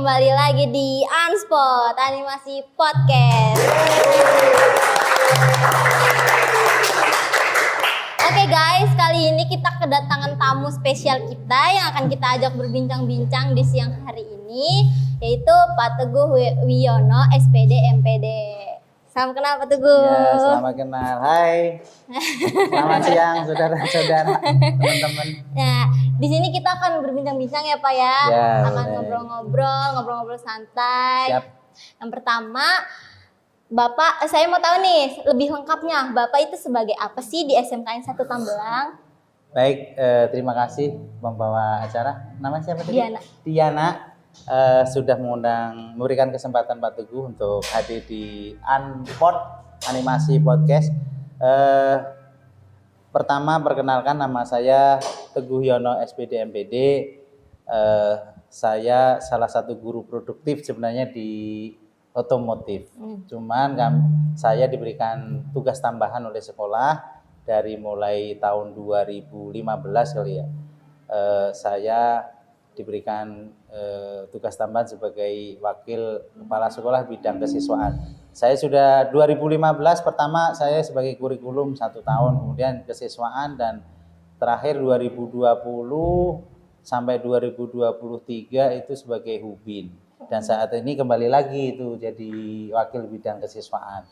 kembali lagi di Unspot Animasi Podcast. Oke guys, kali ini kita kedatangan tamu spesial kita yang akan kita ajak berbincang-bincang di siang hari ini, yaitu Pak Teguh Wiono, SPD MPD. Salam kenal Pak Teguh. Ya, selamat kenal. Hai. Selamat siang saudara-saudara, teman-teman. Nah, di sini kita akan berbincang-bincang ya Pak ya. Ya, akan ngobrol-ngobrol santai. Siap. Yang pertama, Bapak, saya mau tahu nih lebih lengkapnya. Bapak itu sebagai apa sih di SMKN 1 Tambelang? Baik, terima kasih membawa acara. Nama siapa tadi? Diana. Sudah memberikan kesempatan Pak Teguh untuk hadir di Unspot Animasi Podcast. Pertama, perkenalkan, nama saya Teguh Wiono, SPD MPD. Saya salah satu guru produktif sebenarnya di otomotif. Cuman saya diberikan tugas tambahan oleh sekolah dari mulai tahun 2015 kali ya. Saya diberikan tugas tambahan sebagai wakil kepala sekolah bidang kesiswaan. Saya sudah 2015 pertama saya sebagai kurikulum 1 tahun, kemudian kesiswaan, dan terakhir 2020 sampai 2023 itu sebagai hubin. Dan saat ini kembali lagi itu jadi wakil bidang kesiswaan.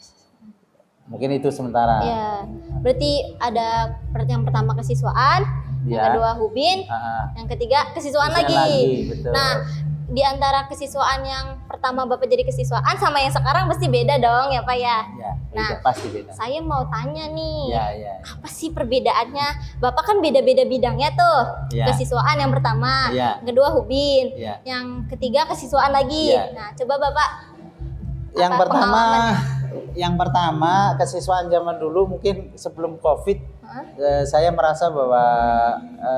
Mungkin itu sementara. Ya, berarti ada yang pertama kesiswaan, yang kedua hubin, yang ketiga kesiswaan lagi. Betul. Nah, di antara kesiswaan yang pertama Bapak jadi kesiswaan sama yang sekarang pasti beda dong ya Pak ya? Ya, nah, pasti beda. Saya mau tanya nih, Ya. apa sih perbedaannya? Bapak kan beda-beda bidangnya tuh. Ya. Kesiswaan yang pertama, Ya. yang kedua hubin, Ya. yang ketiga kesiswaan lagi. Ya. Nah, coba Bapak. Yang pertama kesiswaan zaman dulu mungkin sebelum COVID, saya merasa bahwa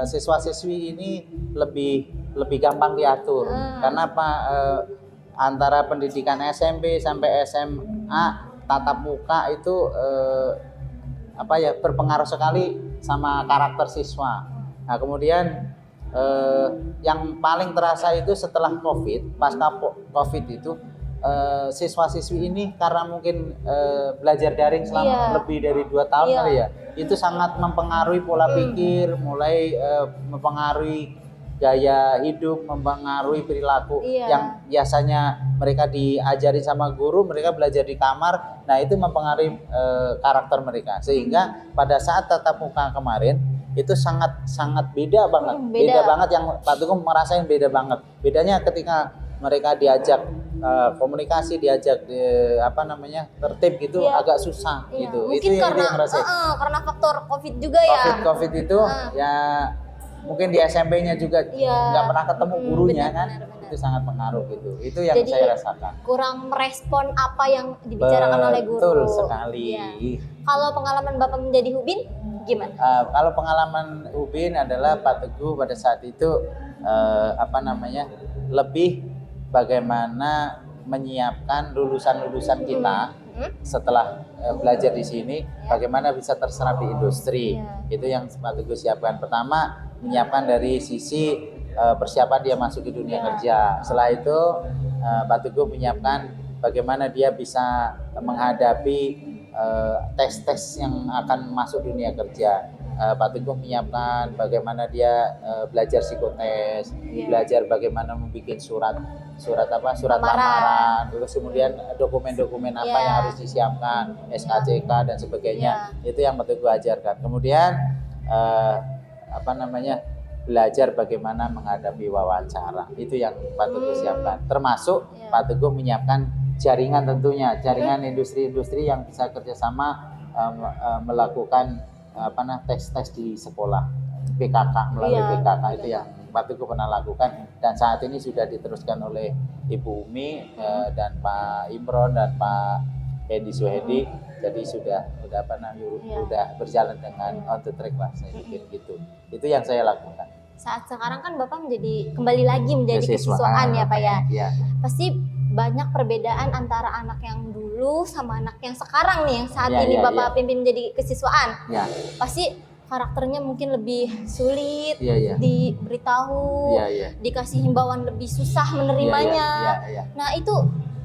siswa-siswi ini lebih gampang diatur. Karena apa? Antara pendidikan SMP sampai SMA tatap muka itu berpengaruh sekali sama karakter siswa. Nah, kemudian yang paling terasa itu setelah COVID, pasca COVID itu siswa-siswi ini karena mungkin belajar daring selama lebih dari 2 tahun kali ya, itu sangat mempengaruhi pola pikir, mulai mempengaruhi gaya hidup, mempengaruhi perilaku yang biasanya mereka diajarin sama guru, mereka belajar di kamar. Nah, itu mempengaruhi karakter mereka, sehingga pada saat tatap muka kemarin itu sangat beda banget. Beda banget, yang Pak Teguh merasain beda banget. Bedanya ketika mereka diajak komunikasi, diajak tertib gitu, agak susah gitu. Mungkin itu karena yang ngerasain. Karena faktor COVID juga ya. COVID itu ya mungkin di SMP-nya juga nggak pernah ketemu gurunya, benar. Itu sangat pengaruh gitu. Itu yang jadi, saya rasakan. Kurang merespon apa yang dibicarakan oleh guru. Betul sekali. Ya. Kalau pengalaman Bapak menjadi hubin gimana? Kalau pengalaman hubin adalah Pak Teguh pada saat itu lebih bagaimana menyiapkan lulusan-lulusan kita setelah belajar di sini, bagaimana bisa terserap di industri. Itu yang Pak Teguh siapkan. Pertama, menyiapkan dari sisi persiapan dia masuk ke dunia kerja. Setelah itu Pak Teguh menyiapkan bagaimana dia bisa menghadapi tes-tes yang akan masuk dunia kerja. Pak Teguh menyiapkan bagaimana dia belajar psikotes, belajar bagaimana membuat surat lamaran, terus kemudian dokumen-dokumen apa yang harus disiapkan, SKCK dan sebagainya. Itu yang Pak Teguh ajarkan. Kemudian belajar bagaimana menghadapi wawancara. Itu yang Pak Teguh siapkan. Termasuk Pak Teguh menyiapkan jaringan, tentunya jaringan industri-industri yang bisa kerjasama melakukan tes di sekolah, PKK, melalui PKK. Itu yang Pak Teguh pernah lakukan, dan saat ini sudah diteruskan oleh Ibu Umi dan Pak Imron dan Pak Edi Suhedi. Jadi sudah berjalan dengan on the track lah, saya pikir gitu. Itu yang saya lakukan. Saat sekarang kan Bapak kembali lagi menjadi kesiswaan ya Pak ya. Pasti banyak perbedaan antara anak yang dulu sama anak yang sekarang nih, yang saat ini Bapak pimpin menjadi kesiswaan. Pasti karakternya mungkin lebih sulit Iya, iya. diberitahu, Iya, iya. dikasih himbauan lebih susah menerimanya. Iya, iya, iya. Nah itu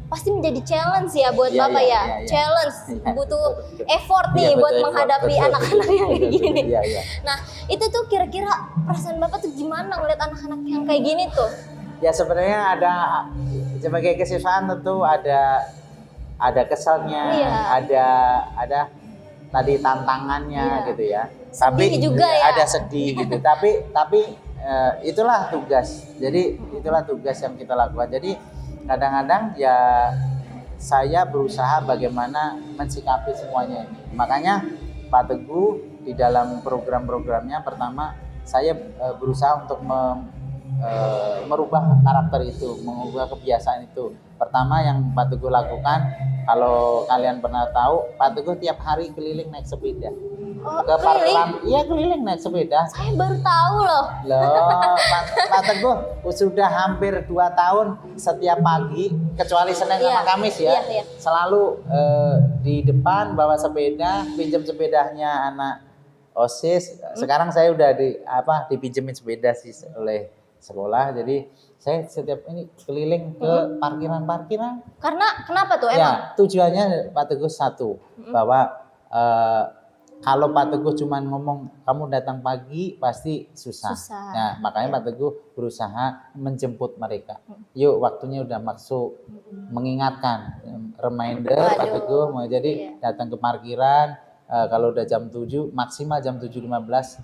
pasti menjadi challenge ya buat Iya, Bapak iya, ya. iya, iya. Challenge, Iya, butuh betul. effort Iya, nih betul, buat effort. menghadapi Betul, anak-anak yang kayak betul, gini. Iya, iya. Nah itu tuh kira-kira perasaan Bapak tuh gimana ngeliat anak-anak yang kayak gini tuh? Ya sebenarnya ada sebagai kesiswaan tentu ada keselnya, Iya. ada tadi tantangannya Iya. gitu ya. Sedih juga ya. Ada sedih gitu. tapi itulah tugas. Jadi itulah tugas yang kita lakukan. Jadi kadang-kadang ya saya berusaha bagaimana mensikapi semuanya ini. Makanya Pak Teguh di dalam program-programnya pertama saya berusaha untuk merubah karakter itu, mengubah kebiasaan itu. Pertama yang Pak Teguh lakukan, kalau kalian pernah tahu, Pak Teguh tiap hari keliling naik sepeda. Oh, Ke keliling? parkiran, iya keliling naik sepeda. Saya baru tahu loh. Loh, Pak Teguh sudah hampir 2 tahun setiap pagi, kecuali Senin Iya, sama Kamis ya, iya. selalu di depan bawa sepeda, pinjam sepedanya anak OSIS. Sekarang saya udah dipinjemin sepeda sih oleh sekolah, jadi saya setiap ini keliling ke parkiran-parkiran. Karena kenapa tuh emang? Ya, tujuannya Pak Teguh satu, bahwa kalau Pak Teguh cuma ngomong kamu datang pagi pasti susah. Nah, makanya Pak Teguh berusaha menjemput mereka. Yuk, waktunya udah masuk, mengingatkan, reminder Pak Teguh mau jadi datang ke parkiran. Kalau udah jam 7, maksimal jam 7.15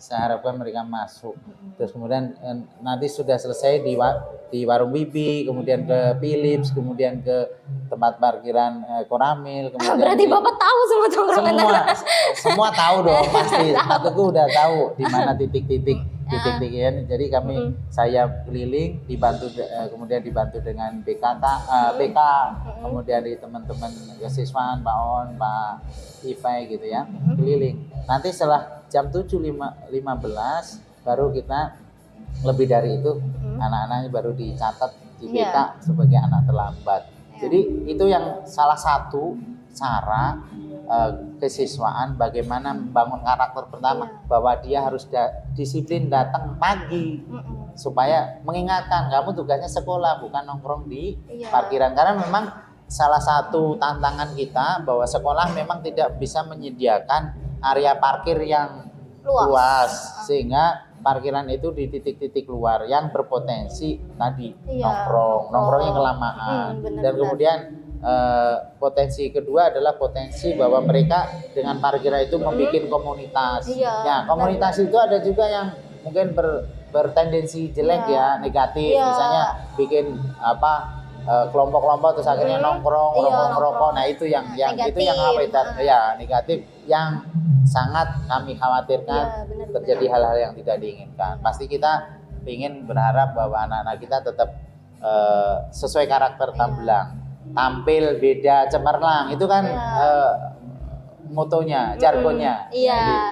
saya harapkan mereka masuk. Terus kemudian nanti sudah selesai di warung Bibi, kemudian ke Philips, kemudian ke tempat parkiran Koramil, kemudian Berarti Bapak tahu semua tongkrongan. semua tahu dong pasti. Pak Teguh udah tahu di mana titik-titiknya. Jadi saya keliling, kemudian dibantu dengan BK, kemudian di teman-teman kesiswaan, Pak On, Pak Ifai gitu ya, keliling. Nanti setelah jam 7.15 baru kita lebih dari itu anak-anaknya baru dicatat di BK sebagai anak terlambat. Jadi itu yang salah satu cara kesiswaan bagaimana membangun karakter pertama, bahwa dia harus disiplin datang pagi supaya mengingatkan kamu tugasnya sekolah bukan nongkrong di parkiran. Karena memang salah satu tantangan kita bahwa sekolah memang tidak bisa menyediakan area parkir yang luas sehingga parkiran itu di titik-titik luar yang berpotensi tadi nongkrongnya kelamaan. Dan kemudian potensi kedua adalah potensi bahwa mereka dengan parkiran itu membuat komunitas. Ya, komunitas itu ada juga yang mungkin bertendensi jelek ya, negatif. Misalnya bikin kelompok-kelompok terus akhirnya nongkrong, ngerokok. Nah, itu yang negatif. Itu yang negatif yang sangat kami khawatirkan terjadi hal-hal yang tidak diinginkan. Pasti kita ingin berharap bahwa anak-anak kita tetap sesuai karakter tampil beda cemerlang. Itu kan motonya, jargonnya. Iya.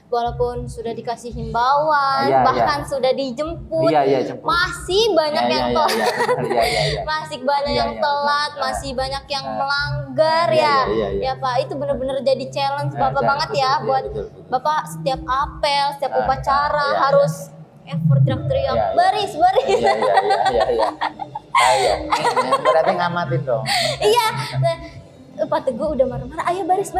Walaupun sudah dikasih himbauan, bahkan sudah dijemput, masih banyak yang telat, masih banyak yang telat, masih banyak yang melanggar ya Pak. Itu benar-benar jadi challenge Bapak banget ya buat Bapak setiap apel, setiap upacara harus effort teriak-teriak baris. Iya. Berarti ngamatin dong. Iya. Pak Teguh udah marah-marah, ayo baris.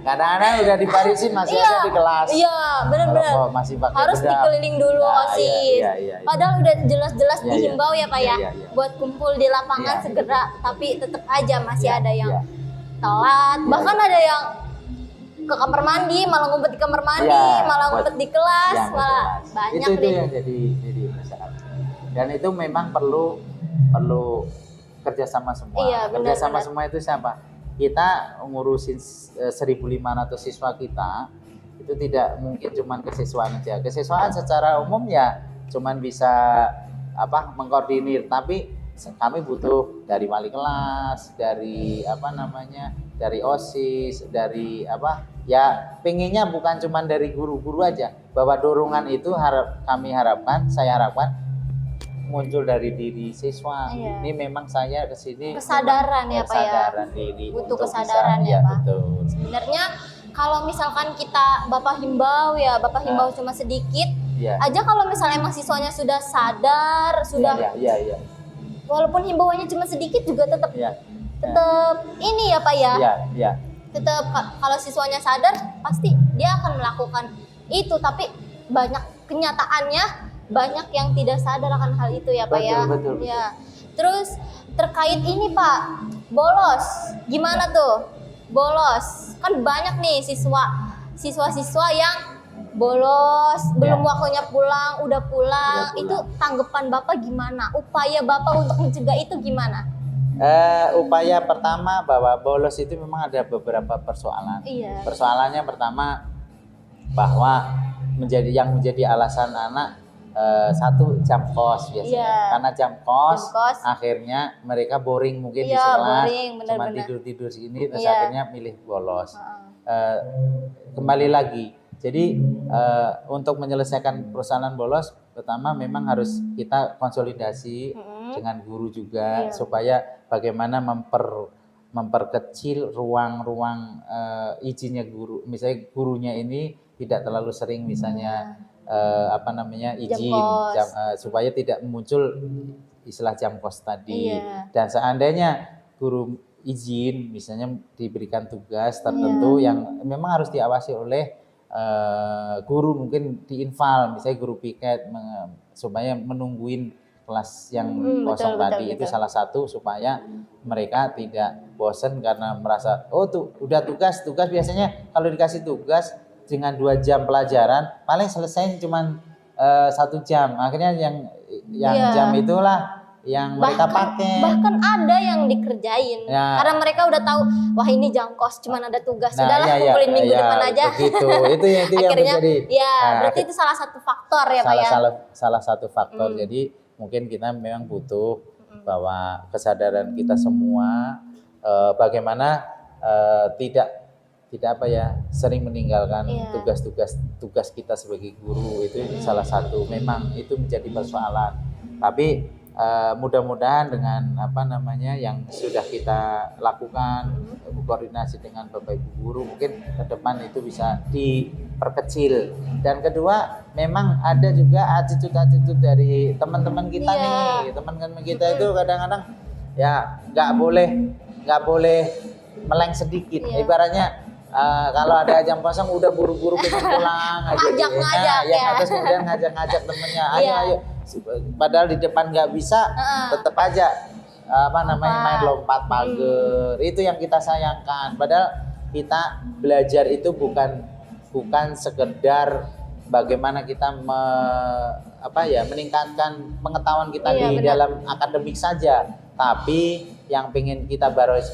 Kadang-kadang udah dibarisin masih ada di kelas. Iya, benar-benar. Harus dikeliling dulu OSIS. Padahal udah jelas-jelas dihimbau ya Pak ya, buat kumpul di lapangan segera, tapi tetap aja masih ada yang telat. Bahkan ada yang ke kamar mandi, malah ngumpet di kamar mandi, malah ngumpet di kelas, malah banyak itu yang jadi masalah. Dan itu memang perlu kerjasama semua. Kerjasama semua itu siapa? Kita ngurusin 1.500 siswa kita, itu tidak mungkin cuma kesiswaan aja. Kesiswaan secara umum ya cuman bisa mengkoordinir, tapi kami butuh dari wali kelas, dari dari OSIS, dari pengennya bukan cuma dari guru-guru aja, bahwa dorongan itu saya harapkan muncul dari diri siswa. Ini memang saya kesini kesadaran ya Pak ya. Diri butuh kesadaran ya Pak. Betul. Sebenarnya kalau misalkan kita Bapak himbau cuma sedikit Iya. aja, kalau misalnya emang siswanya sudah sadar, sudah Iya. walaupun himbauannya cuma sedikit juga tetap Iya. ini ya Pak ya. Iya. Tetap kalau siswanya sadar pasti dia akan melakukan itu, tapi kenyataannya banyak yang tidak sadar akan hal itu ya Pak ya. Betul. Ya. Terus terkait ini Pak, bolos. Gimana tuh? Bolos. Kan banyak nih siswa-siswa yang bolos, belum waktunya pulang, udah pulang. Itu tanggapan Bapak gimana? Upaya Bapak untuk mencegah itu gimana? Upaya pertama bahwa bolos itu memang ada beberapa persoalan. Iya. Persoalannya pertama bahwa yang menjadi alasan anak satu jam kos biasanya. Iya. Karena jam kos kos. akhirnya mereka boring mungkin di Iya, kelas, boring, cuma benar-benar. tidur sini terus Iya. akhirnya milih bolos. Kembali lagi. Jadi untuk menyelesaikan persoalan bolos, pertama memang harus kita konsolidasi dengan guru juga supaya bagaimana memperkecil ruang-ruang izinnya guru. Misalnya gurunya ini tidak terlalu sering misalnya izin supaya tidak muncul istilah jam kos tadi. Iya. Dan seandainya guru izin misalnya diberikan tugas tertentu yang memang harus diawasi oleh guru, mungkin diinval misalnya guru piket supaya menungguin kelas yang kosong tadi. Itu salah satu supaya mereka tidak bosan karena merasa udah tugas biasanya kalau dikasih tugas dengan 2 jam pelajaran paling selesai cuma 1 jam, akhirnya yang jam itulah yang mereka pakai. Bahkan ada yang dikerjain karena mereka udah tahu wah ini jam kos cuma ada tugas, sudahlah kumpulin minggu depan aja. Begitu. itu Akhirnya, yang terjadi. Berarti itu salah satu faktor ya Pak ya. Salah satu faktor. Jadi mungkin kita memang butuh bahwa kesadaran kita semua bagaimana tidak sering meninggalkan tugas kita sebagai guru. Itu salah satu, memang itu menjadi persoalan. Tapi mudah-mudahan dengan yang sudah kita lakukan, koordinasi dengan Bapak Ibu guru, mungkin ke depan itu bisa diperkecil. Dan kedua, memang ada juga attitude dari teman-teman kita nih. Teman-teman kita itu kadang-kadang ya nggak boleh meleng sedikit. Ibaratnya kalau ada jam kosong udah buru-buru kita pulang aja. Ngajak ya. Terus kemudian ngajak temennya, ayo. Padahal di depan nggak bisa, tetap aja main lompat pagar. Itu yang kita sayangkan. Padahal kita belajar itu bukan sekedar bagaimana kita meningkatkan pengetahuan kita di dalam akademik saja, tapi yang ingin kita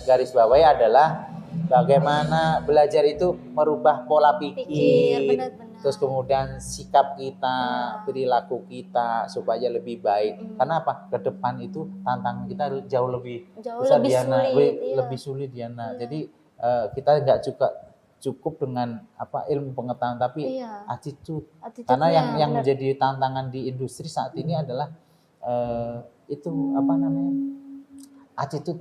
garis bawahi adalah bagaimana belajar itu merubah pola pikir. Benar. Terus kemudian sikap kita, perilaku kita supaya lebih baik. Karena apa? Ke depan itu tantangan kita jauh lebih besar, lebih sulit Diana. Jadi kita nggak cukup dengan ilmu pengetahuan, tapi attitude. Karena yang menjadi tantangan di industri saat ini adalah attitude,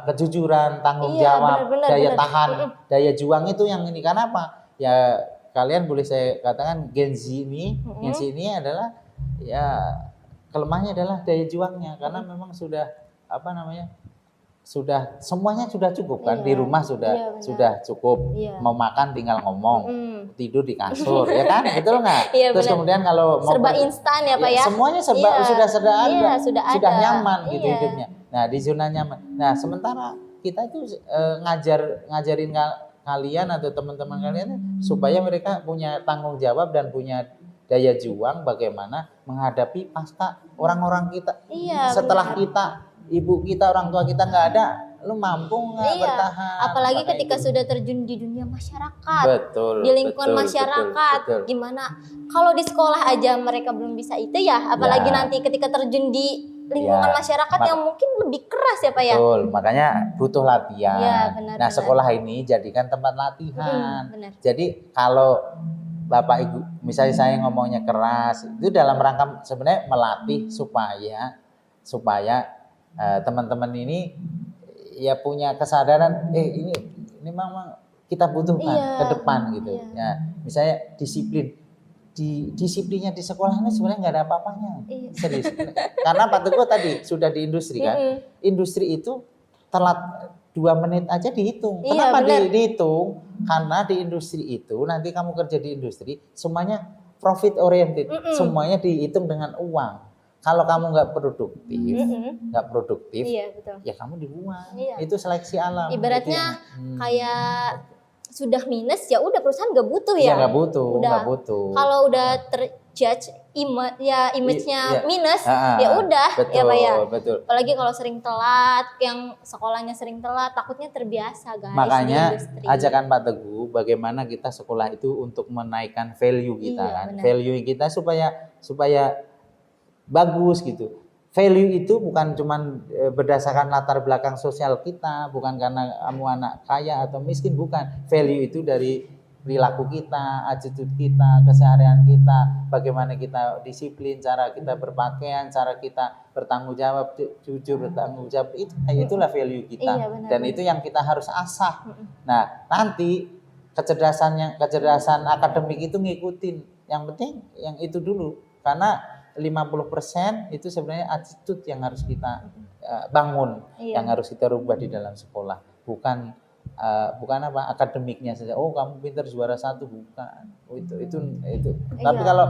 kejujuran, tanggung jawab, daya tahan, daya juang itu yang ini. Karena apa? Ya kalian boleh saya katakan Gen Z ini adalah kelemahannya adalah daya juangnya, karena memang sudah semuanya sudah cukup kan, di rumah sudah cukup, mau makan tinggal ngomong, tidur di kasur, ya kan, betul nggak? Terus kemudian kalau mau serba instan ya Pak ya, semuanya sudah nyaman gitu hidupnya. Nah, di zona nyaman. Nah, sementara kita itu ngajarin kalian atau teman-teman kalian supaya mereka punya tanggung jawab dan punya daya juang bagaimana menghadapi pasca orang-orang kita. Setelah kita, ibu kita, orang tua kita nggak ada, lu mampu nggak bertahan? Apalagi ketika sudah terjun di dunia masyarakat, betul, di lingkungan masyarakat, betul. Gimana? Kalau di sekolah aja mereka belum bisa itu ya, apalagi nanti ketika terjun di lingkungan masyarakat yang mungkin lebih keras ya Pak ya. Betul, makanya butuh latihan. Benar. Sekolah ini jadikan tempat latihan. Jadi kalau Bapak Ibu, misalnya saya ngomongnya keras, itu dalam rangka sebenarnya melatih supaya teman-teman ini ya punya kesadaran, ini memang kita butuhkan Iya. ke depan gitu. Iya. Ya, misalnya disiplinnya di sekolah ini sebenarnya nggak ada apa-apanya. Iya. Serius. Karena Pak Teguh tadi sudah di industri kan. Industri itu telat 2 menit aja dihitung. Iya, Kenapa benar. dihitung? Karena di industri itu nanti kamu kerja di industri semuanya profit oriented. Semuanya dihitung dengan uang. Kalau kamu nggak produktif, Iya, betul. ya kamu dibuang. Iya. Itu seleksi alam. Ibaratnya Itu kayak sudah minus ya udah perusahaan nggak butuh ya ya. nggak butuh, Udah. nggak butuh. Kalau udah terjudge image-nya Iya. minus, Ah, ya udah betul, ya Pak ya. betul. Apalagi kalau sering telat, yang sekolahnya sering telat, takutnya terbiasa guys. Makanya di industri. ajakan Pak Teguh bagaimana kita sekolah itu untuk menaikkan value kita Iya, kan. benar. Value kita supaya bagus gitu. Value itu bukan cuman berdasarkan latar belakang sosial kita, bukan karena kamu anak kaya atau miskin, bukan. Value itu dari perilaku kita, attitude kita, keseharian kita, bagaimana kita disiplin, cara kita berpakaian, cara kita bertanggung jawab, jujur bertanggung jawab, itulah value kita. Iya, benar, Dan benar. itu yang kita harus asah. Nah, nanti kecerdasan akademik itu ngikutin. Yang penting yang itu dulu. Karena 50% itu sebenarnya attitude yang harus kita bangun, Iya. yang harus kita rubah di dalam sekolah. Bukan apa akademiknya saja. Oh, kamu pintar juara 1, bukan. Oh, itu. Tapi Iya. kalau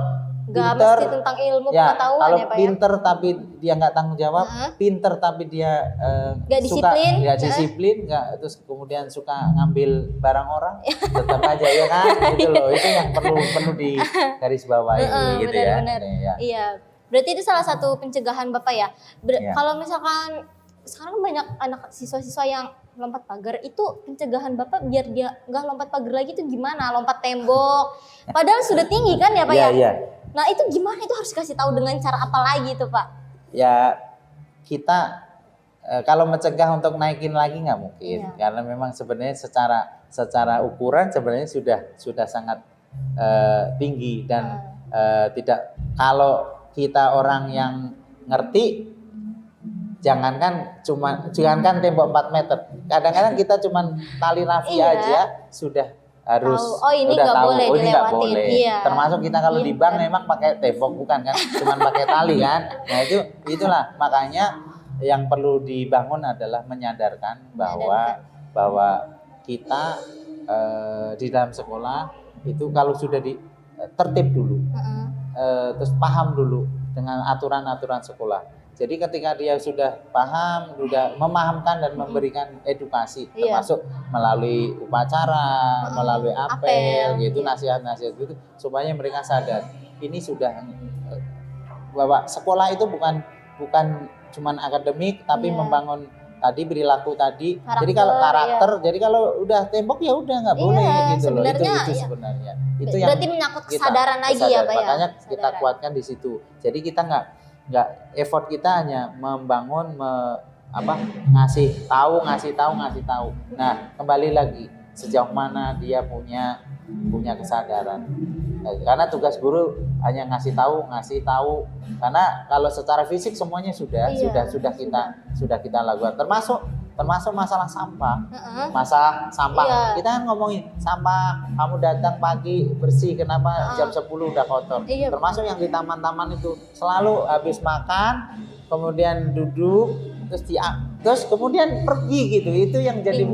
Nggak pinter, mesti tentang ilmu ya, pengetahuan kalau ya Pak ya. pinter tapi dia nggak tanggung jawab, Heeh. pinter tapi dia Nggak disiplin. nggak disiplin, nggak terus kemudian suka ngambil barang orang, tetap aja ya kan, gitu loh. Itu yang perlu di garis bawahi gitu ya. Benar-benar. Ya. Iya. Berarti itu salah satu pencegahan Bapak ya. Iya. Kalau misalkan sekarang banyak anak siswa-siswa yang lompat pagar, itu pencegahan Bapak biar dia nggak lompat pagar lagi itu gimana? Lompat tembok. Padahal sudah tinggi kan ya Pak ya? Iya. Nah itu gimana? Itu harus kasih tahu dengan cara apa lagi tuh Pak? Ya kita kalau mencegah untuk naikin lagi nggak mungkin, Iya. karena memang sebenarnya secara ukuran sebenarnya sudah sangat tinggi dan tidak. Kalau kita orang yang ngerti, jangankan tembok 4 meter, kadang-kadang kita cuman tali rafia Iya. aja sudah harus Tahu, oh ini udah nggak tahu, boleh oh ini nggak dilewatin. boleh. Iya. Termasuk kita kalau Iya, di bank benar. memang pakai tembok, bukan kan, cuman pakai tali kan. Nah itulah makanya yang perlu dibangun adalah menyadarkan bahwa kita di dalam sekolah itu kalau sudah tertib dulu, terus paham dulu dengan aturan-aturan sekolah. Jadi ketika dia sudah paham, sudah memahamkan dan memberikan edukasi, Iya. termasuk melalui upacara, melalui apel, gitu, iya. nasihat-nasihat itu, supaya mereka sadar ini sudah bahwa sekolah itu bukan cuman akademik, tapi Iya. membangun tadi perilaku tadi. Karakter, jadi kalau karakter, jadi kalau udah tembok ya udah nggak Iya, boleh gitu loh. sebenarnya, Itu iya. sebenarnya. Itu yang Berarti menyangkut kesadaran lagi ya Pak ya? Makanya kita Kesadaran. kuatkan di situ. Jadi kita nggak effort kita hanya membangun ngasih tahu. Nah, kembali lagi sejauh mana dia punya kesadaran. Nah, karena tugas guru hanya ngasih tahu. Karena kalau secara fisik semuanya sudah kita lakukan. Termasuk masalah sampah. Masalah sampah. Iya. Kita kan ngomongin sampah, kamu datang pagi bersih, kenapa jam 10 udah kotor. Iya, Termasuk yang di taman-taman itu selalu habis makan, kemudian duduk, terus kemudian pergi gitu. Itu yang jadi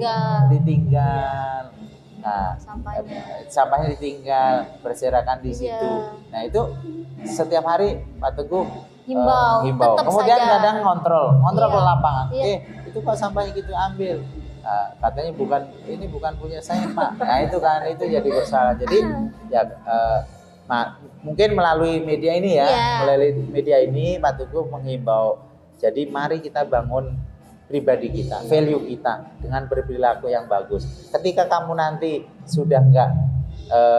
ditinggal. Nah, sampahnya ditinggal, berserakan di situ. Iya. Nah, itu setiap hari Pak Teguh Himbau. himbau. Tetap Kemudian saja. kadang kontrol Iya. ke lapangan. Iya. Itu kok sampahnya gitu ambil. Nah, katanya ini bukan punya saya Pak. Nah itu kan itu jadi bersalah. Jadi ya mungkin melalui media ini ya, Iya. melalui media ini Pak Teguh menghimbau. Jadi mari kita bangun pribadi kita, value kita dengan berperilaku yang bagus. Ketika kamu nanti sudah enggak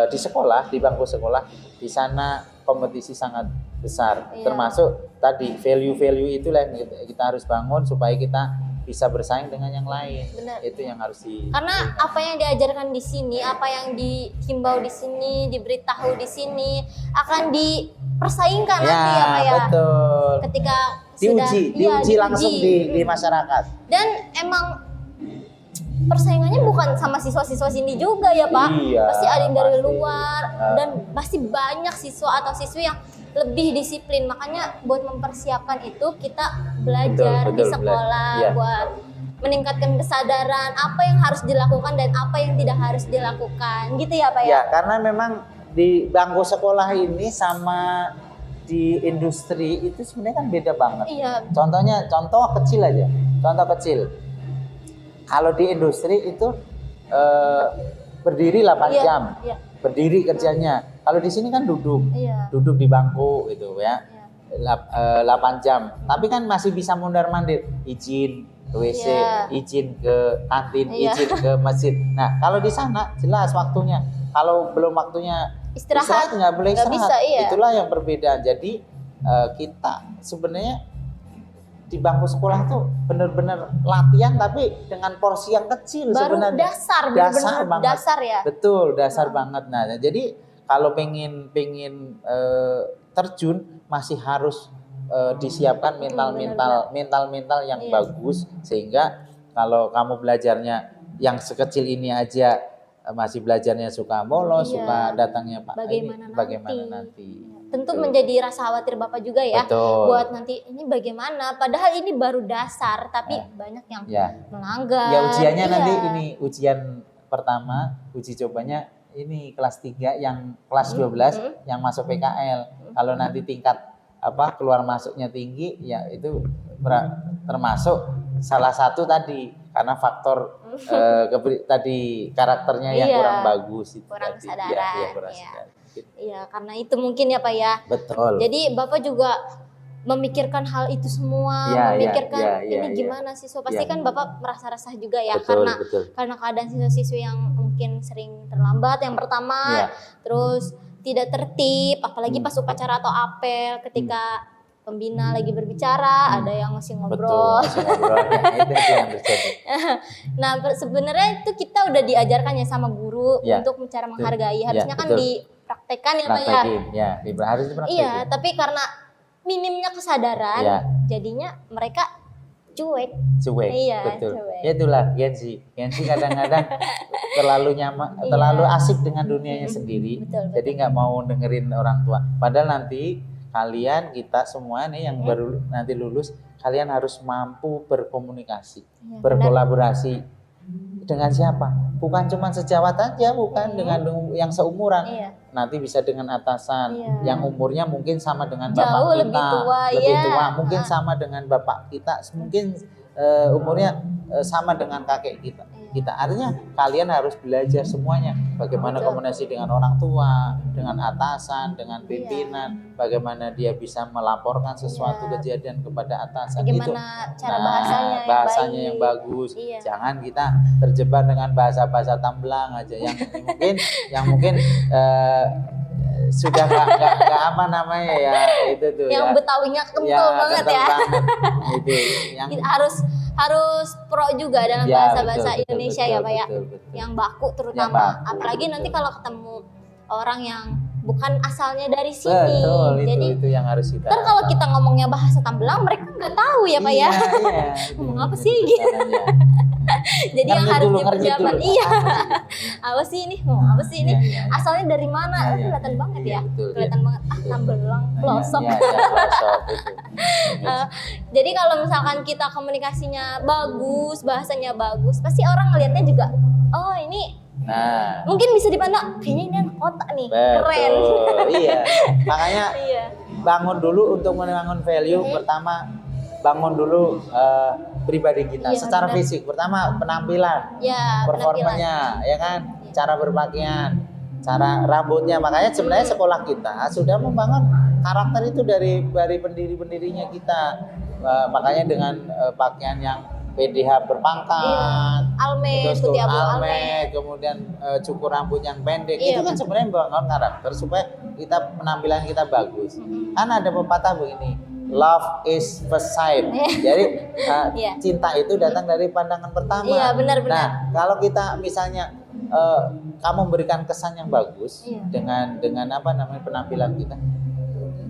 di sekolah, di bangku sekolah, di sana kompetisi sangat besar. Iya. Termasuk tadi value itulah yang kita harus bangun supaya kita bisa bersaing dengan yang lain. Benar. Itu yang harus Karena apa yang diajarkan di sini, apa yang dihimbau di sini, diberitahu di sini akan dipersaingkan nanti ya Pak ya. Betul. Ketika Diuji langsung di masyarakat. Dan emang persaingannya bukan sama siswa-siswa sini juga ya Pak. Iya, Pasti ada yang dari pasti. luar dan pasti banyak siswa atau siswi yang lebih disiplin. Makanya buat mempersiapkan itu kita belajar Betul, di betul, sekolah Iya. buat meningkatkan kesadaran apa yang harus dilakukan dan apa yang tidak harus dilakukan. Gitu ya Pak ya? Ya, karena memang di bangku sekolah ini sama di industri itu sebenarnya kan beda banget. Iya. Contohnya, contoh kecil aja. Contoh kecil. Kalau di industri itu berdiri 8 Iya, jam. iya. Berdiri kerjanya. Kalau di sini kan duduk. Iya. Duduk di bangku gitu ya. Iya. 8 jam. Tapi kan masih bisa mondar-mandir. Izin ke WC, Iya. izin ke kantin, Iya. izin ke masjid. Nah, kalau di sana jelas waktunya. Kalau belum waktunya Istirahat nggak boleh nggak istirahat. bisa, iya. Itulah yang perbedaan. Jadi kita sebenarnya di bangku sekolah tuh benar-benar latihan tapi dengan porsi yang kecil Baru sebenarnya. dasar, Dasar benar-benar banget. dasar ya. Betul, dasar banget. Nah, jadi kalau pengen terjun masih harus disiapkan mental yang Iya. bagus sehingga kalau kamu belajarnya yang sekecil ini aja masih belajarnya suka bolos, Iya. suka datangnya Pak Bagaimana ini, nanti? nanti. Tentu Betul. menjadi rasa khawatir Bapak juga ya. Betul. Buat nanti ini bagaimana? Padahal ini baru dasar, tapi banyak yang Ya. melanggar. Ya ujiannya Iya. nanti ini ujian pertama, uji cobanya ini kelas 3 yang kelas 12 yang masuk PKL. Kalau nanti tingkat keluar masuknya tinggi ya itu termasuk salah satu tadi karena faktor tadi karakternya yang Iya. kurang bagus itu Kurang tadi. kesadaran, Iya, kurang iya. kesadaran. Iya, karena itu mungkin ya Pak ya. Betul. Jadi Bapak juga memikirkan hal itu semua, Iya, memikirkan iya, ini iya. gimana siswa. Pasti Iya. kan Bapak merasa resah juga ya Betul, karena betul. keadaan siswa-siswi yang mungkin sering terlambat yang pertama, Iya. terus tidak tertib, apalagi pas upacara atau apel ketika pembina lagi berbicara, ada yang masih ngobrol. Betul, masih ngobrol. Ya, itu yang terjadi. Nah, sebenarnya itu kita udah diajarkan ya sama guru Ya, untuk cara menghargai. Ya, Harusnya kan betul. dipraktekkan ya Pak ya. Praktekin, ya, harus dipraktekin. Iya, tapi karena minimnya kesadaran, Ya. jadinya mereka cuek. Cuek, Iya, betul. cuek. Ya itulah Gensi kadang-kadang terlalu nyaman, Iya. terlalu asik dengan dunianya sendiri. Betul, Jadi nggak mau dengerin orang tua. Padahal nanti kalian kita semua nih yang baru nanti lulus, kalian harus mampu berkomunikasi, Iya, berkolaborasi dengan siapa? Bukan cuma sejawat aja, bukan dengan yang seumuran. Iya. Nanti bisa dengan atasan Iya. yang umurnya mungkin sama dengan Jauh bapak kita, lebih tua, lebih ya. tua, mungkin sama dengan bapak kita, mungkin umurnya sama dengan kakek kita. Artinya kalian harus belajar semuanya, bagaimana Betul. komunikasi dengan orang tua, dengan atasan, dengan pimpinan, bagaimana dia bisa melaporkan sesuatu Iya. kejadian kepada atasan. Bagaimana Itu. cara Nah, bahasanya yang bagus. Iya. Jangan kita terjebak dengan bahasa-bahasa tamblang aja yang mungkin sudah nggak apa namanya ya itu tuh Yang ya. Betawinya kental Ya, banget kental ya. banget. Itu yang Kita harus pro juga dalam Ya, bahasa-bahasa betul, Indonesia betul, ya Pak ya. betul. Yang baku terutama. Yang baku, Apalagi nanti betul. kalau ketemu orang yang bukan asalnya dari sini. betul Jadi itu yang harus kita. ntar kalau kita ngomongnya bahasa Tambelang mereka nggak tahu ya Pak ya. Iya, Ngomong apa sih gitu. Jadi yang harus dipersiapkan. Iya. Apa sih ini? Ngomong apa sih ini? Iya, iya, iya. Asalnya dari mana? Iya, iya. Kelihatan banget Iya, ya. betul, Kelihatan iya. banget. Tambelang, pelosok. Iya, pelosok itu. Jadi kalau misalkan kita komunikasinya bagus, bahasanya bagus, pasti orang ngelihatnya juga, oh ini Nah, mungkin bisa dipandang, kayaknya ini anak kota nih, keren. betul. Iya. Makanya Iya. bangun dulu untuk membangun value. Pertama bangun dulu pribadi kita Iya, secara benar. fisik. Pertama penampilan, Ya, penampilan. performanya, ya kan, cara berpakaian, cara rambutnya. Makanya sebenarnya sekolah kita sudah membangun karakter itu dari pendiri-pendirinya kita. Makanya dengan pakaian yang PDH berpangkat, Almet, terus tuh putih abu almet. almet, kemudian cukur rambut yang pendek, Iya, itu kan sebenarnya membangun karakter supaya kita penampilan kita bagus. Kan ada pepatah begini, love is first sight. Jadi Iya. cinta itu datang dari pandangan pertama. Iya, benar-benar. Nah, kalau kita misalnya kamu memberikan kesan yang bagus Iya. dengan apa namanya penampilan kita,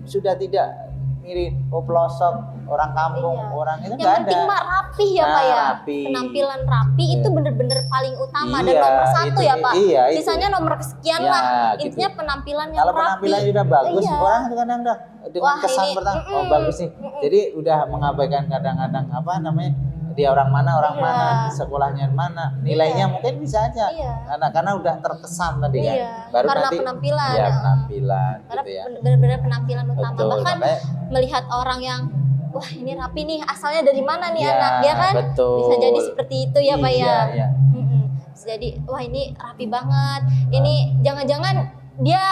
sudah tidak mirip pelosok orang kampung, Iya. orang itu Yang nggak penting ada. mah rapih ya Nah, Pak ya. rapi. Penampilan rapi itu Iya. bener-bener paling utama dan Iya, nomor satu itu- ya Pak. iya, itu. Sisanya nomor kesekian Ya, lah. gitu. Intinya penampilan yang Kalau rapi. penampilannya udah bagus, Iya. orang kadang udah dengan Wah, kesan ini, pertama, oh mm-mm, bagus nih. Jadi udah mengabaikan kadang-kadang apa namanya, dia orang mana, Iya. mana, sekolahnya mana, nilainya Iya. mungkin bisa aja. Iya. Karena udah terkesan tadi kan. Iya, Baru karena nanti penampilan, ya ya. penampilan Karena gitu ya. bener-bener penampilan utama. Betul, Bahkan makanya melihat orang yang wah ini rapi nih, asalnya dari mana nih Iya, anak, ya kan? betul. Bisa jadi seperti itu ya Pak ya. Iya. Mm-mm. Bisa jadi wah ini rapi banget. Ini jangan-jangan dia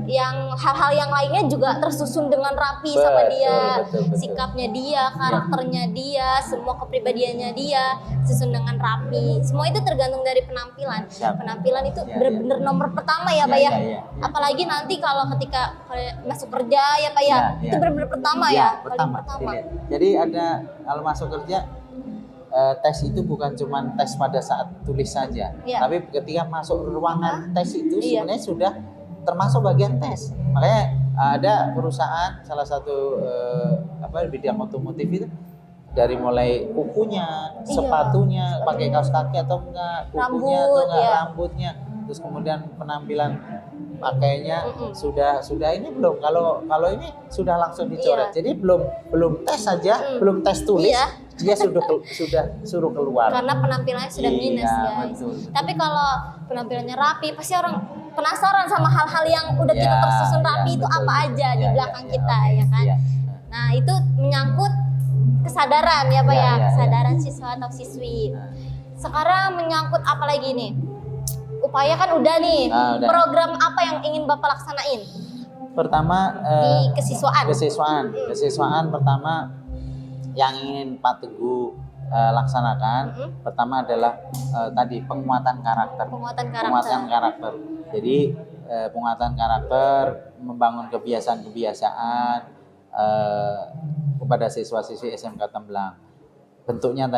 yang hal-hal yang lainnya juga tersusun dengan rapi sama Betul, dia, betul. sikapnya dia, karakternya dia, semua kepribadiannya dia susun dengan rapi. Semua itu tergantung dari penampilan. Siap. Penampilan itu Ya, benar-benar nomor pertama ya Pak ya. Iya. Apalagi nanti kalau ketika masuk kerja ya Pak ya, Ya, itu ya. benar-benar pertama Ya, ya, pertama. paling pertama. Dilihat. Jadi ada kalau masuk kerja tes itu bukan cuma tes pada saat tulis saja, Iya. tapi ketika masuk ruangan tes itu Iya. sebenarnya sudah termasuk bagian tes. Makanya ada perusahaan salah satu bidang otomotif itu dari mulai kukunya, Iya. sepatunya, pakai kaos kaki atau enggak, kukunya atau Rambut, enggak, ya. rambutnya, terus kemudian penampilan pakainya Mm-mm. sudah ini belum, kalau ini sudah langsung dicoret. Iya. Jadi belum tes saja, Mm. belum tes tulis, Iya. dia sudah suruh keluar. Karena penampilannya sudah Iya, minus guys. betul. Tapi kalau penampilannya rapi, pasti orang penasaran sama hal-hal yang udah Ya, tidak tersusun ya, rapi itu betul, apa betul. aja di Ya, belakang ya, kita oke. ya kan. Iya. Nah itu menyangkut kesadaran ya Pak Ya, ya, ya, ya. kesadaran siswa atau siswi. Nah. Sekarang menyangkut apa lagi nih? Upaya kan udah nih. Ah, udah. Program apa yang ingin Bapak laksanain Pertama di kesiswaan? kesiswaan pertama yang ingin Pak Teguh laksanakan Mm-mm. pertama adalah tadi penguatan karakter. Penguatan Penguatan karakter. karakter. Jadi penguatan karakter, membangun kebiasaan-kebiasaan kepada siswa-siswi SMK Tembelang. Bentuknya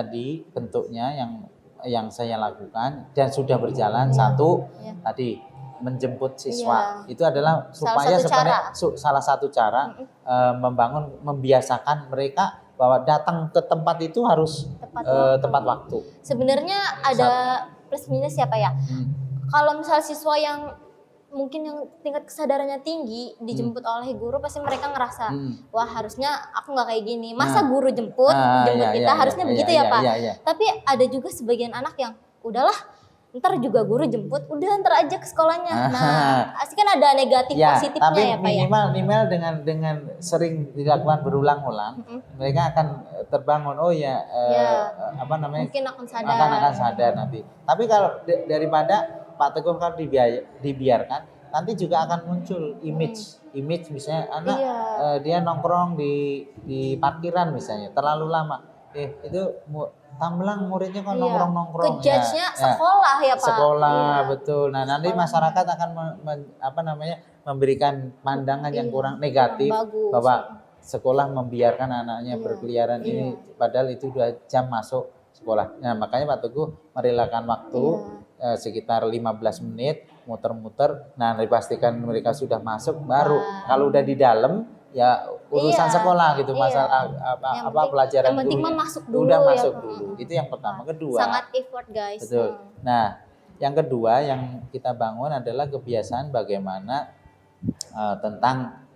yang saya lakukan dan sudah berjalan. Iya. Satu Iya. tadi menjemput siswa. Iya. Itu adalah supaya salah satu cara membiasakan mereka bahwa datang ke tempat itu harus tepat waktu. Sebenarnya ada plus minus ya Pak ya. Hmm. Kalau misal siswa yang mungkin yang tingkat kesadarannya tinggi dijemput oleh guru, pasti mereka ngerasa wah harusnya aku nggak kayak gini. Masa guru jemput Iya, kita harusnya begitu ya Pak. Iya. Tapi ada juga sebagian anak yang udahlah ntar juga guru jemput, udah ntar aja ke sekolahnya. Nah, pasti kan ada negatif Ya, positifnya tapi ya Pak ya. minimal dengan sering dilakukan berulang-ulang, mereka akan terbangun. Oh ya, apa namanya? Mungkin akan sadar. Akan sadar nanti. Tapi kalau daripada Pak Teguh kalau dibiarkan, nanti juga akan muncul image misalnya anak dia nongkrong di parkiran misalnya terlalu lama. Itu Tambelang muridnya kok nongkrong-nongkrong. Kejudge-nya sekolah ya Pak. Sekolah, Iya. betul. Nah, nanti masyarakat akan memberikan pandangan yang kurang negatif bagus. bahwa sekolah membiarkan anaknya berkeliaran ini padahal itu 2 jam masuk sekolah. Nah, makanya Pak Teguh merelakan waktu sekitar 15 menit muter-muter. Nah, dipastikan mereka sudah masuk baru. Kalau udah di dalam ya urusan sekolah gitu, masalah pelajaran yang penting dulu. mah masuk dulu Udah ya, masuk Pak. dulu. Itu yang pertama. Kedua, Sangat effort guys. betul. Nah, yang kedua yang kita bangun adalah kebiasaan bagaimana tentang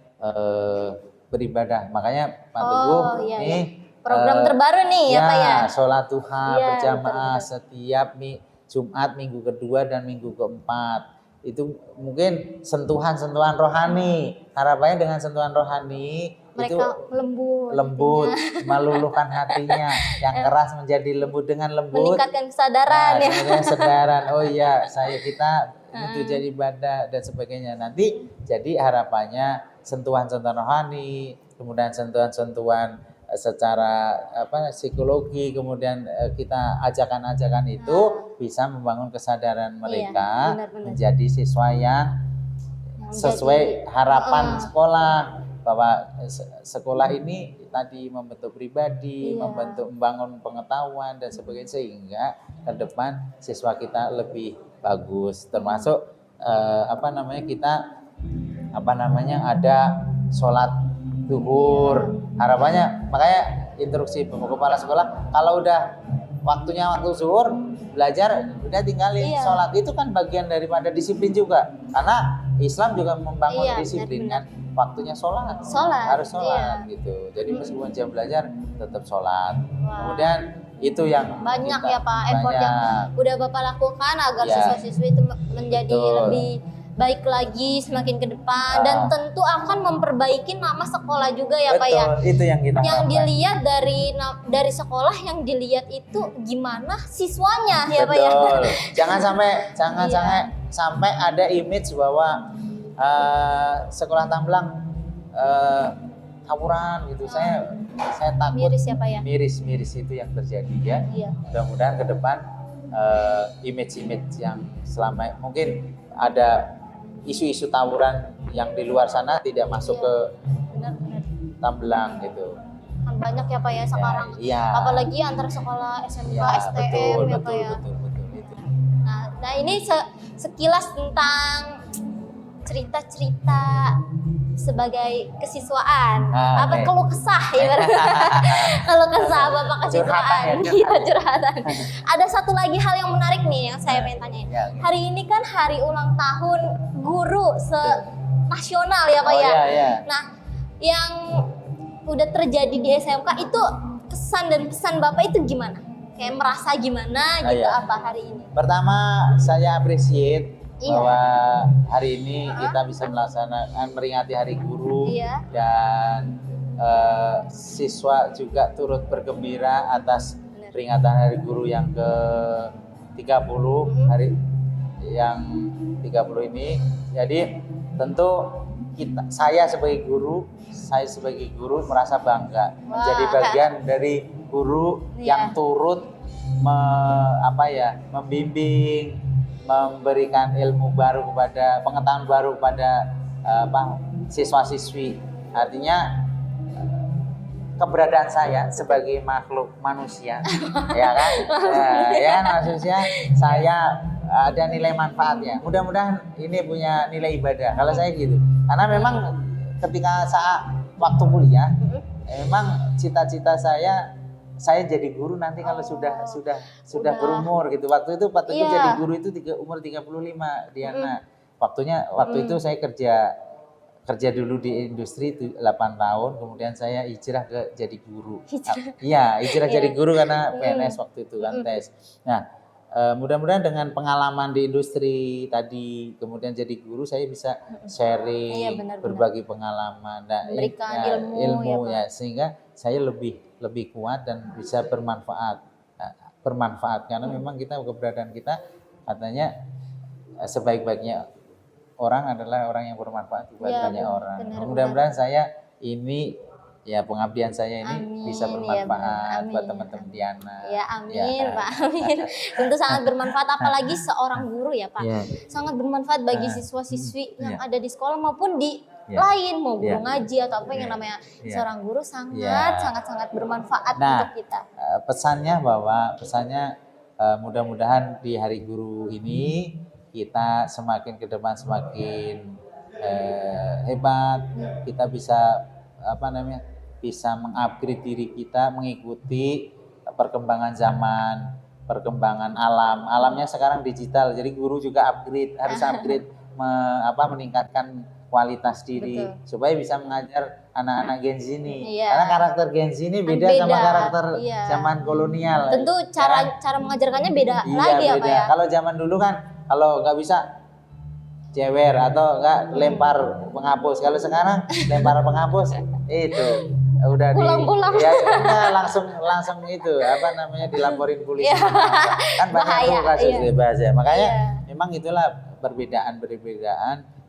beribadah. Makanya Pak Teguh nih program terbaru nih ya Pak ya. Sholat duha Iya, berjamaah betul. setiap Jumat minggu kedua dan minggu keempat. Itu mungkin sentuhan-sentuhan rohani. Harapannya dengan sentuhan rohani Mereka itu lembut, meluluhkan hatinya, yang keras menjadi lembut dengan lembut. meningkatkan kesadaran ya. Kemudian kesadaran, oh iya kita itu jadi ibadah dan sebagainya. Nanti jadi harapannya sentuhan-sentuhan rohani, kemudian sentuhan-sentuhan secara psikologi, kemudian kita ajakan-ajakan itu bisa membangun kesadaran mereka benar-benar. menjadi siswa yang sesuai harapan sekolah, bahwa sekolah ini tadi membentuk pribadi, membangun pengetahuan dan sebagainya, sehingga ke depan siswa kita lebih bagus, termasuk kita ada sholat zuhur Harapannya makanya instruksi kepala sekolah kalau udah waktunya waktu zuhur belajar udah tinggalin Iya. sholat, itu kan bagian daripada disiplin juga, karena Islam juga membangun Iya, disiplin benar-benar. kan, waktunya sholat, Sholat, harus sholat iya. gitu. Jadi meskipun jam belajar tetap sholat. Wah. Kemudian itu yang Banyak kita- ya Pak effort banyak. yang udah Bapak lakukan agar Ya. siswa-siswi itu menjadi Betul. lebih baik lagi semakin ke depan dan tentu akan memperbaiki nama sekolah juga ya Pak ya. Betul, itu yang kita Yang harapkan. dilihat dari sekolah, yang dilihat itu gimana siswanya ya Pak ya. Betul. Jangan sampai Iya. sampai ada image bahwa sekolah Tamblang tawuran gitu. Saya takut Miris ya Pak ya. miris itu yang terjadi ya. Iya. Mudah-mudahan ke depan image-image yang selama mungkin ada isu-isu tawuran yang di luar sana tidak masuk Iya. ke Benar-benar. Tamblang gitu. Kan banyak ya Pak ya sekarang. Iya. Apalagi antara sekolah SMK, Ya, STM ya Pak ya. betul itu. Nah ini sekilas tentang cerita-cerita sebagai kesiswaan, apa Oke. keluh kesah ya, kalau kesah Bapak kesiswaan, Curhatan ya, iya curhatan. Ada satu lagi hal yang menarik nih yang saya pengen tanyain. Ya. Hari ini kan hari ulang tahun guru nasional ya Pak Oh, ya. iya. Nah yang udah terjadi di SMK itu kesan dan pesan Bapak itu gimana? Kayak merasa gimana gitu Iya. apa hari ini? Pertama saya appreciate Iya. bahwa hari ini kita bisa melaksanakan meringati Hari Guru Iya. dan siswa juga turut bergembira atas Benar. peringatan Hari Guru yang ke-30 hari yang 30 ini. Jadi tentu saya sebagai guru merasa bangga Wah. menjadi bagian dari guru Iya. yang turut membimbing, memberikan ilmu baru pengetahuan baru kepada siswa-siswi. Artinya keberadaan saya sebagai makhluk manusia, ya kan, ya kan manusia, saya ada nilai manfaatnya. Mudah-mudahan ini punya nilai ibadah. Kalau saya gitu, karena memang ketika saat waktu kuliah, memang cita-cita saya jadi guru nanti kalau sudah Udah. berumur gitu. Waktu itu Iya. jadi guru itu umur 35 Diana. Waktu itu saya kerja dulu di industri 8 tahun, kemudian saya hijrah jadi guru. Iya, hijrah jadi guru karena PNS waktu itu kan tes. Nah, mudah-mudahan dengan pengalaman di industri tadi, kemudian jadi guru, saya bisa sharing, Iya, benar-benar. berbagi pengalaman, Memberikan ilmu, ya, Pak. sehingga saya lebih kuat dan bisa bermanfaat karena memang keberadaan kita katanya sebaik-baiknya orang adalah orang yang bermanfaat buat Iya, banyak orang. benar, Mudah-mudahan saya ini ya pengabdian saya ini Amin, bisa iya, bermanfaat benar. buat Amin. teman-teman Diana. Ya amin Pak, amin. Tentu sangat bermanfaat apalagi seorang guru ya Pak. Iya. Sangat bermanfaat bagi siswa-siswi yang Iya. ada di sekolah maupun di Iya. lain, mau guru Iya. ngaji atau apa yang Iya. namanya Iya. seorang guru sangat Iya. sangat bermanfaat Nah, untuk kita. Pesannya mudah-mudahan di Hari Guru ini kita semakin ke depan semakin hebat, kita bisa bisa mengupgrade diri kita mengikuti perkembangan zaman, perkembangan alam. Alamnya sekarang digital, jadi guru juga harus upgrade meningkatkan kualitas diri. Betul. Supaya bisa mengajar anak-anak Gen Z ini. Iya. Karena karakter Gen Z ini beda sama Beda, karakter iya. zaman kolonial. Tentu cara mengajarkannya beda lagi ya Pak beda. ya. Kalau zaman dulu kan kalau nggak bisa jewer atau nggak lempar penghapus. Kalau sekarang lempar penghapus itu udah Pulang-pulang. ya langsung itu dilaporin polisi. Kan banyak Bahaya, tuh kasus iya. bebas ya. Makanya Iya. memang itulah perbedaan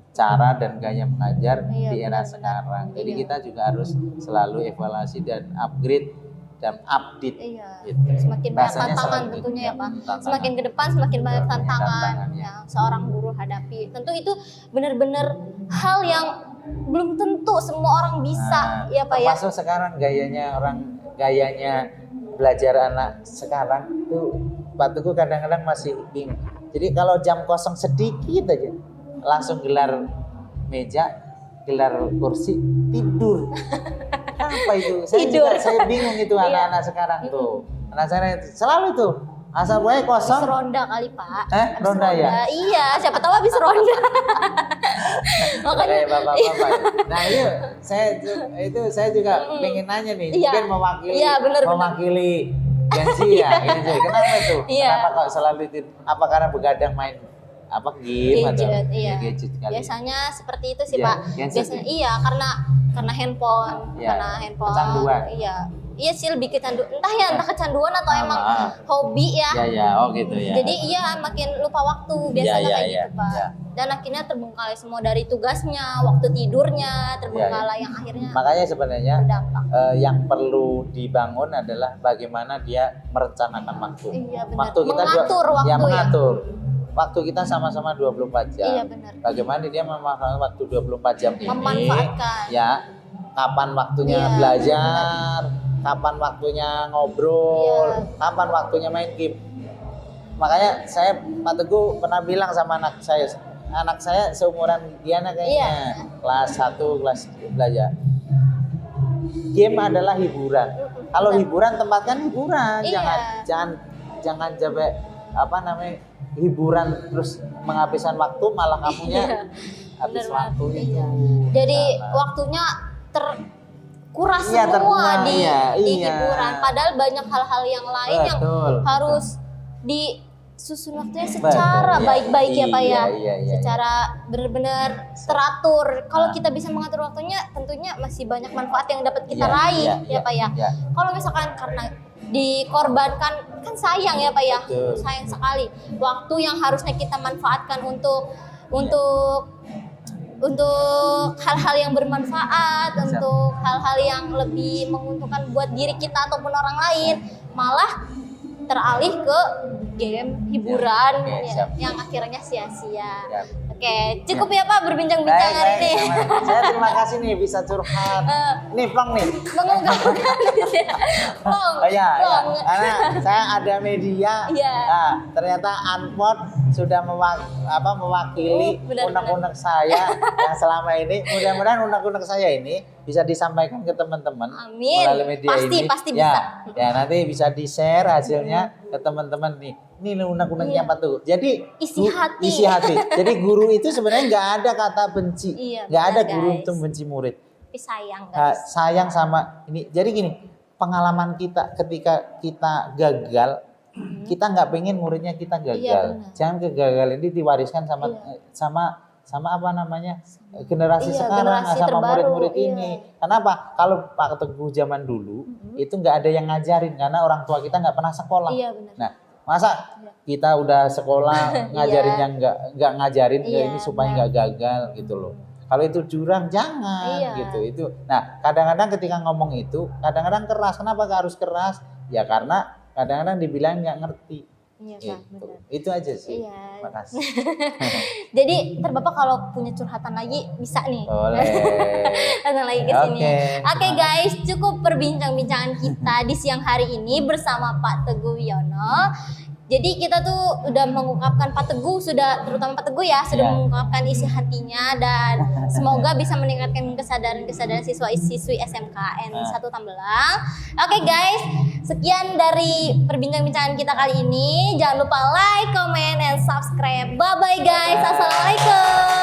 cara dan gaya mengajar Iya, di era benar-benar. sekarang. Jadi Iya. kita juga harus selalu evaluasi dan upgrade dan update. Iya. Gitu. Semakin banyak Rasanya tantangan selalu tentunya ya gitu, Pak. tantangan. Semakin ke depan semakin banyak Betul, tantangan tantangan, ya. yang seorang guru hadapi. Tentu itu benar-benar hal yang belum tentu semua orang bisa ya Pak ya. Termasuk sekarang gayanya belajar anak sekarang tuh Pak Teguh kadang-kadang masih bingung. Jadi kalau jam kosong sedikit aja langsung gelar meja, gelar kursi, tidur. Apa itu? Tidur. Saya bingung itu anak-anak sekarang tuh. Anak saya selalu tuh asal pokoknya kosong. Habis ronda kali Pak. Habis Ronda ya? Iya, siapa tahu habis ronda. Makanya Kayak bapak-bapak. Nah itu saya juga pengen nanya nih, Iya. mungkin mewakili Iya, benar. mewakili Gen Z ya, gitu. Kenapa itu? Iya. Kenapa kok selalu itu? Apa karena begadang main apa game atau gadget, iya. gadget kali? Biasanya seperti itu sih Iya, Pak. gadget. Biasanya iya karena handphone, Iya, karena handphone. kecanduan. Iya. Iya sih lebih kecanduan. Entah kecanduan atau emang hobi ya. Ya, oh gitu ya. Jadi iya makin lupa waktu biasanya Iya, kayak iya, gitu Pak. iya. Dan akhirnya terbengkalai semua dari tugasnya, waktu tidurnya terbengkalai yang akhirnya Makanya sebenarnya berdampak. yang perlu dibangun adalah bagaimana dia merencanakan waktu. Iya benar. Waktu kita Mengatur waktu ya. mengatur. Waktu kita sama-sama 24 jam. Iya benar. Bagaimana dia memanfaatkan waktu 24 jam ini? Memanfaatkan. Ya, kapan waktunya Iya, belajar, kapan waktunya ngobrol, Iya. kapan waktunya main game. Makanya saya Pak Teguh pernah bilang sama anak saya seumuran Diana kayaknya, Iya. kelas 1 kelas belajar. Game adalah hiburan. Kalau hiburan tempatkan hiburan, Iya. jangan sampai apa namanya hiburan terus menghabiskan waktu malah kamunya Iya. habis Bener waktu banget, itu. iya. Jadi Nah, waktunya terkuras Iya, semua terkuras, di iya. hiburan. Padahal banyak hal-hal yang lain yang Betul, harus disusun waktunya secara Betul, iya. baik-baik ya Pak ya. Iya, Secara benar-benar teratur. Kalau Nah. kita bisa mengatur waktunya, tentunya masih banyak manfaat yang dapat kita Iya, raih iya, ya Pak ya. iya. Kalau misalkan karena dikorbankan kan sayang ya Pak ya. Betul. Sayang sekali. Waktu yang harusnya kita manfaatkan untuk hal-hal yang bermanfaat, Siap. untuk hal-hal yang lebih menguntungkan buat diri kita ataupun orang lain, malah teralih ke game hiburan Oke, ya, siap. yang akhirnya sia-sia. Siap. Oke, cukup ya Pak berbincang-bincang hari ini. Saya terima kasih nih bisa curhat. Nih plong nih. Mengungkapkan Plong, Oh iya, iya. plong. Karena saya ada media. Iya. Nah, ternyata Unpod sudah mewakili Benar-benar. unek-unek saya yang selama ini. Mudah-mudahan unek-unek saya ini bisa disampaikan ke teman-teman Amin. melalui media ini. Pasti ya, bisa. Ya, nanti bisa di-share hasilnya ke teman-teman nih. Ini unek-uneknya Iya. apa tuh? Jadi Isi hati. Isi hati. Jadi guru itu sebenarnya nggak ada kata benci. Iya, Nggak ada benar, guru guys. itu benci murid. Tapi sayang Nah, guys. sayang sama ini. Jadi gini, pengalaman kita ketika kita gagal, kita nggak pengen muridnya kita gagal. Iya, benar. Jangan kegagalan ini diwariskan sama Iya. sama apa namanya generasi Iya, sekarang generasi sama terbaru, murid-murid iya. ini. Kenapa? Kalau Pak Teguh zaman dulu itu nggak ada yang ngajarin karena orang tua kita nggak pernah sekolah. Iya benar. Nah, masa kita udah sekolah ngajarin yang nggak ngajarin Iya, ini supaya nggak gagal gitu loh. Kalau itu jurang jangan Iya. gitu. Itu. Nah, kadang-kadang ketika ngomong itu, kadang-kadang keras. Kenapa harus keras? Ya karena kadang-kadang dibilang nggak ngerti. Iya Pak, Gitu. benar. Itu aja sih. Iya. Makasih. Jadi ntar Bapak kalau punya curhatan lagi bisa nih. Boleh. Datang lagi ke sini. Oke. Oke guys, cukup perbincangan kita di siang hari ini bersama Pak Teguh Wiono. Jadi kita tuh udah mengungkapkan Pak Teguh terutama Pak Teguh ya sudah Ya. mengungkapkan isi hatinya dan semoga bisa meningkatkan kesadaran siswa-siswi SMKN 1 Tambelang. Oke guys, sekian dari perbincangan kita kali ini. Jangan lupa like, comment, and subscribe. Bye bye guys. Assalamualaikum.